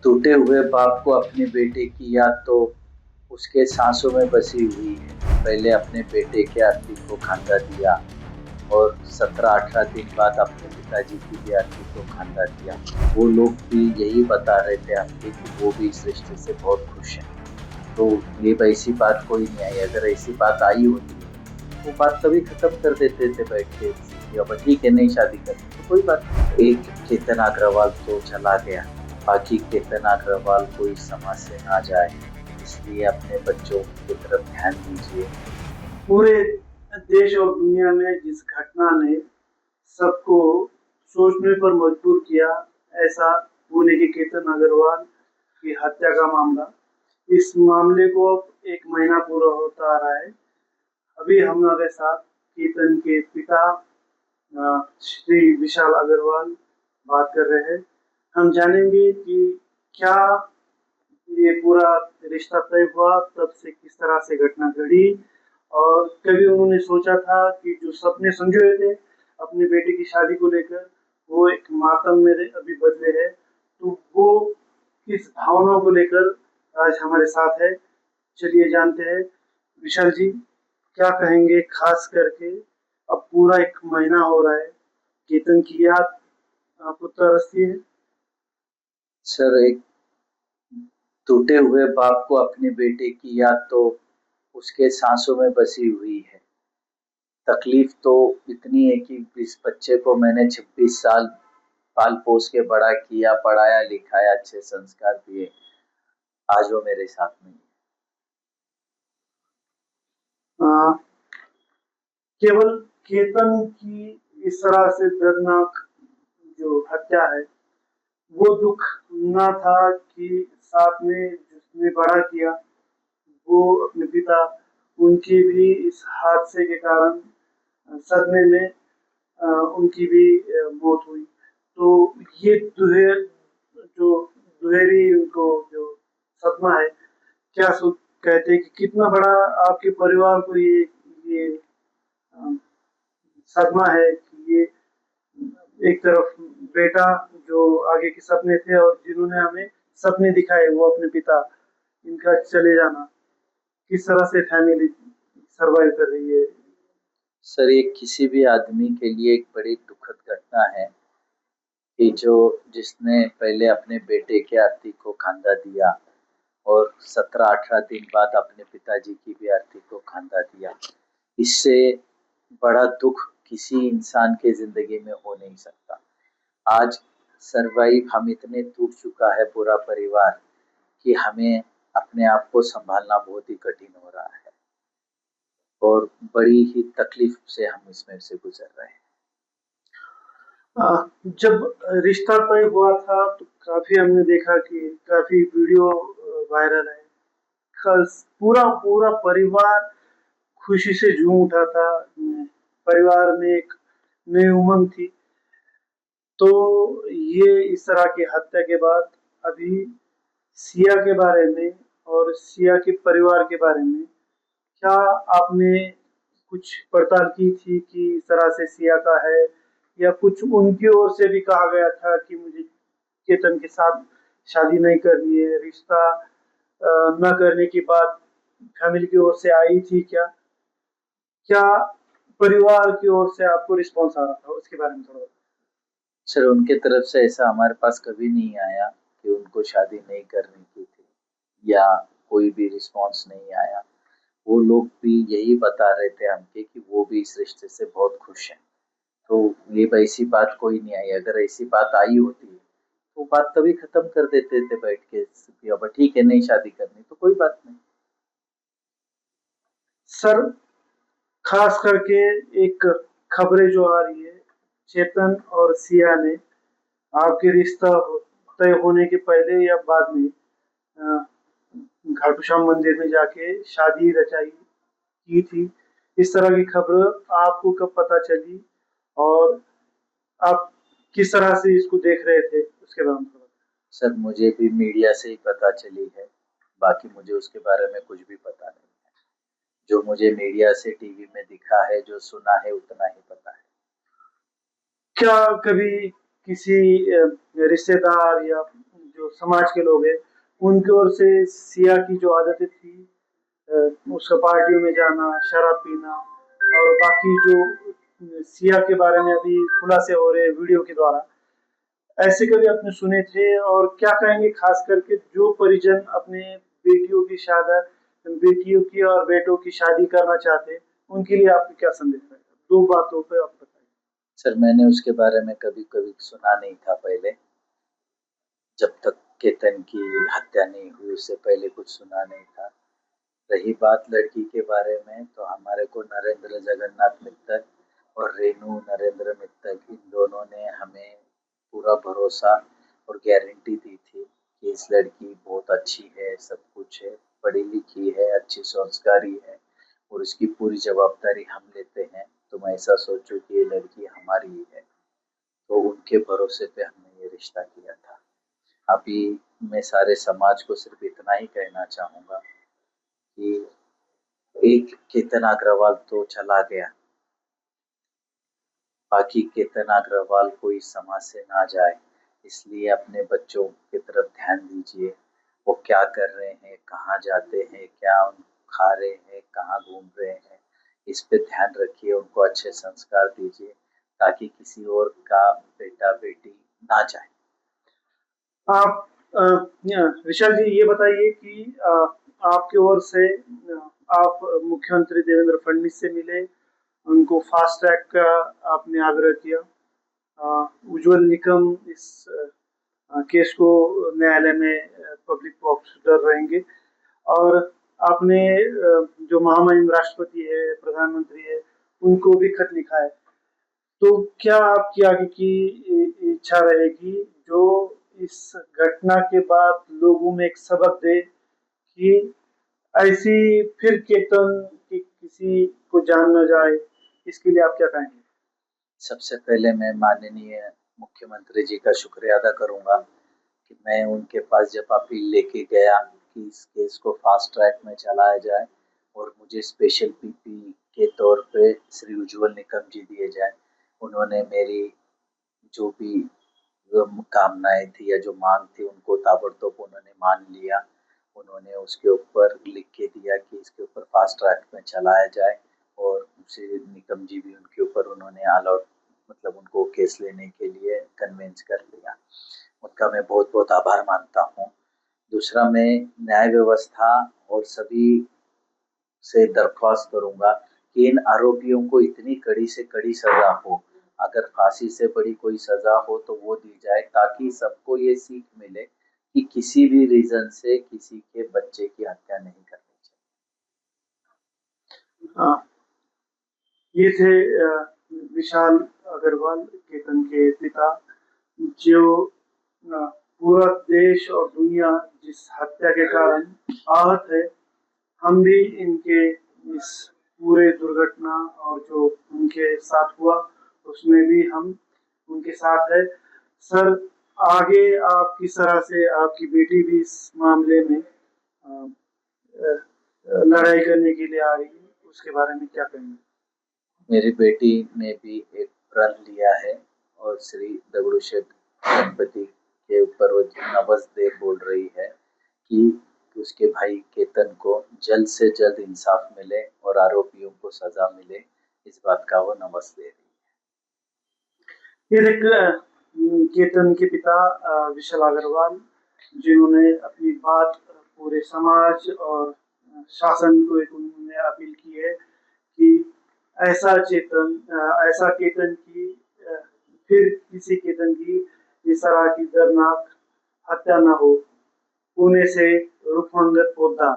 टूटे हुए बाप को अपने बेटे की याद तो उसके सांसों में बसी हुई है। पहले अपने बेटे के अर्थी को खंदा दिया और 17-18 दिन बाद अपने पिताजी की भी अर्थी को खंदा दिया। वो लोग भी यही बता रहे थे हमसे कि वो भी इस रिश्ते से बहुत खुश हैं। तो ये ऐसी बात कोई नहीं आई। अगर ऐसी बात आई होती वो बात तभी खत्म कर देते थे बैठ के कि अब ठीक है, नहीं शादी करनी तो कोई बात नहीं। एक चेतन अग्रवाल तो चला गया, बाकी चेतन अग्रवाल को इस समाज से ना जाए, इसलिए अपने बच्चों की तरफ ध्यान दीजिए। पूरे देश और दुनिया में जिस घटना ने सबको सोचने पर मजबूर किया, ऐसा पुणे के केतन अग्रवाल की हत्या का मामला। इस मामले को अब 1 महीना पूरा होता आ रहा है। अभी हमारे साथ केतन के पिता श्री विशाल अग्रवाल बात कर रहे हैं। हम जानेंगे कि क्या ये पूरा रिश्ता तय हुआ, तब से किस तरह से घटना घड़ी और कभी उन्होंने सोचा था कि जो सपने संजोए थे अपने बेटे की शादी को लेकर, वो एक मातम में अभी बदले हैं। तो वो किस भावनाओं को लेकर आज हमारे साथ है, चलिए जानते हैं। विशाल जी, क्या कहेंगे खास करके, अब पूरा 1 महीना हो रहा है, केतन की याद आपको तरसती है? सर, एक टूटे हुए बाप को अपने बेटे की याद तो उसके सांसों में बसी हुई है। तकलीफ तो इतनी है कि इस बच्चे को मैंने 26 साल पाल पोस के बड़ा किया, पढ़ाया लिखाया, अच्छे संस्कार दिए, आज वो मेरे साथ नहीं है। अ, केवल केतन की इस तरह से दर्दनाक जो हत्या है, वो दुख ना था कि साथ में जिसने बड़ा किया, वो अपने पिता, उनकी भी इस हादसे के कारण सदमे में उनकी भी मौत हुई। तो ये जो दुहेरी उनको जो सदमा है, क्या कहते हैं कि कितना बड़ा आपके परिवार को ये अ, सदमा है कि ये एक तरफ बेटा जो आगे के सपने थे और जिन्होंने हमें सपने दिखाए, वो अपने पिता, इनका चले जाना, किस तरह से फैमिली सर्वाइव कर रही है? सर, ये किसी भी आदमी के लिए एक बड़ी दुखद घटना है कि जिसने पहले अपने बेटे के अर्थी को खंदा दिया और 17-18 दिन बाद अपने पिताजी की भी अर्थी को खंदा दिया। इससे बड़ा दुख किसी इंसान के जिंदगी में हो नहीं सकता। आज सरवाइव हम इतने टूट चुका है पूरा परिवार कि हमें अपने आप को संभालना बहुत ही कठिन हो रहा है और बड़ी ही तकलीफ से हम इसमें से गुजर रहे हैं। जब रिश्ता तय हुआ था तो काफी हमने देखा कि काफी वीडियो वायरल है। पूरा पूरा परिवार खुशी से झूम उठा था। परिवार में एक नई उमंग थी। तो ये इस तरह की हत्या के बाद अभी सिया के बारे में और सिया के परिवार के बारे में क्या आपने कुछ पड़ताल की थी कि इस तरह से सिया का है, या कुछ उनकी ओर से भी कहा गया था कि मुझे केतन के साथ शादी नहीं करनी है, रिश्ता न करने की बात फैमिली की ओर से आई थी क्या? क्या परिवार की ओर से आपको रिस्पॉन्स आ रहा था? उसके बारे में थोड़ा बताएं। सर, उनके तरफ से ऐसा हमारे पास कभी नहीं आया कि उनको शादी नहीं करने की थी या कोई भी रिस्पॉन्स नहीं आया। वो लोग भी यही बता रहे थे हमके कि वो भी इस रिश्ते से बहुत खुश हैं। तो ये ऐसी बात कोई नहीं आई। अगर ऐसी बात आई होती तो बात तभी खत्म कर देते थे बैठ के कि अब ठीक है, नहीं शादी करनी तो कोई बात नहीं। सर, खास करके एक खबरें जो आ रही है, चेतन और सिया ने आपके रिश्ता तय होने के पहले या बाद में अ, खाटू श्याम मंदिर में जाके शादी रचाई की थी। इस तरह की खबर आपको कब पता चली और आप किस तरह से इसको देख रहे थे? उसके बारे में थोड़ा। सर, मुझे भी मीडिया से ही पता चली है, बाकी मुझे उसके बारे में कुछ भी पता नहीं है। जो मुझे मीडिया से टीवी में दिखा है, जो सुना है, उतना ही पता है। क्या कभी किसी रिश्तेदार या जो समाज के लोग हैं उनकी ओर से सिया की जो आदतें थी, उसका पार्टियों में जाना, शराब पीना और बाकी जो सिया के बारे में अभी खुलासे हो रहे हैं वीडियो के द्वारा, ऐसे कभी आपने सुने थे? और क्या कहेंगे खास करके जो परिजन अपने बेटियों की और बेटों की शादी करना चाहते हैं, उनके लिए आपको क्या संदेश रहेगा? दो बातों पे आप बताइए। सर, मैंने उसके बारे में कभी कभी सुना नहीं था पहले। जब तक केतन की हत्या नहीं हुई उससे पहले कुछ सुना नहीं था। रही बात लड़की के बारे में, तो हमारे को नरेंद्र जगन्नाथ मित्तल और रेणु नरेंद्र मित्तल, इन दोनों ने हमें पूरा भरोसा और गारंटी दी थी कि इस लड़की बहुत अच्छी है, सब कुछ है, पढ़ी लिखी है, अच्छी संस्कारी है और इसकी पूरी जवाबदारी हम लेते हैं। तुम ऐसा सोचो कि ये लड़की हमारी ही है। तो उनके भरोसे पे हमने ये रिश्ता किया था। अभी मैं सारे समाज को सिर्फ इतना ही कहना चाहूँगा कि एक केतन अग्रवाल तो चला गया, बाकी केतन अग्रवाल कोई समाज से ना जाए, इसलिए अपने बच्चों की तरफ ध्यान दीजिए। वो क्या कर रहे हैं, कहाँ जाते हैं, क्या खा रहे हैं, कहाँ घूम रहे हैं, इस पे ध्यान रखिए। उनको अच्छे संस्कार दीजिए ताकि किसी और का बेटा बेटी ना जाए। आप विशाल जी ये बताइए कि आपकी ओर से आप मुख्यमंत्री देवेंद्र फडणवीस से मिले, उनको फास्ट ट्रैक का आपने आग्रह किया। उज्जवल निकम इस केस को न्यायालय में पब्लिक प्रोसिक्यूटर रहेंगे और आपने जो महामहिम राष्ट्रपति है, प्रधानमंत्री है, उनको भी खत लिखा है। तो क्या आपकी आगे की इच्छा रहेगी जो इस घटना के बाद लोगों में एक सबक दे कि ऐसी फिर केतन की किसी को जान न जाए, इसके लिए आप क्या कहेंगे? सबसे पहले मैं माननीय मुख्यमंत्री जी का शुक्रिया अदा करूंगा कि मैं उनके पास जब अपील लेके गया कि इस केस को फास्ट ट्रैक में चलाया जाए और मुझे स्पेशल पीपी के तौर पे श्री उज्जवल निकम जी दिए जाए। उन्होंने मेरी जो भी कामनाएं थी या जो मांग थी उनको ताबड़तोड़ उन्होंने मान लिया। उन्होंने उसके ऊपर लिख के दिया कि इसके ऊपर फास्ट ट्रैक में चलाया जाए और श्री निकम जी भी उनके ऊपर उन्होंने ऑल आउट मतलब उनको केस लेने के लिए कन्विंस कर लिया। उनका मैं बहुत बहुत आभार मानता हूँ। दूसरा, मैं न्याय व्यवस्था और सभी से दरख्वास्त करूंगा कि इन आरोपियों को इतनी कड़ी से कड़ी सजा हो, अगर फांसी से बड़ी कोई सजा हो तो वो दी जाए ताकि सबको ये सीख मिले कि किसी भी रीजन से किसी के बच्चे की हत्या नहीं करनी चाहिए। हाँ, ये थे विशाल अग्रवाल, केतन के पिता, जो पूरा देश और दुनिया जिस हत्या के कारण आहत है। हम भी इनके इस पूरे दुर्घटना और जो उनके साथ हुआ उसमें भी हम उनके साथ है। सर, आगे आप किस तरह से, आपकी बेटी भी इस मामले में लड़ाई करने के लिए आ रही है, उसके बारे में क्या कहेंगे? मेरी बेटी ने भी एक प्रण लिया है और श्री दगड़ूशेठ गणपति के ऊपर वो नमस्ते बोल रही है कि उसके भाई केतन को जल्द से जल्द इंसाफ मिले और आरोपियों को सजा मिले। इस बात का वो नमस्ते दे रही ये एक केतन के पिता विशाल अग्रवाल, जिन्होंने अपनी बात पूरे समाज और शासन को एक उन्होंने अपील की है कि ऐसा केतन की फिर किसी केतन की इस तरह की दर्दनाक हत्या न हो। पुणे से रुकमंगत पोद्दार।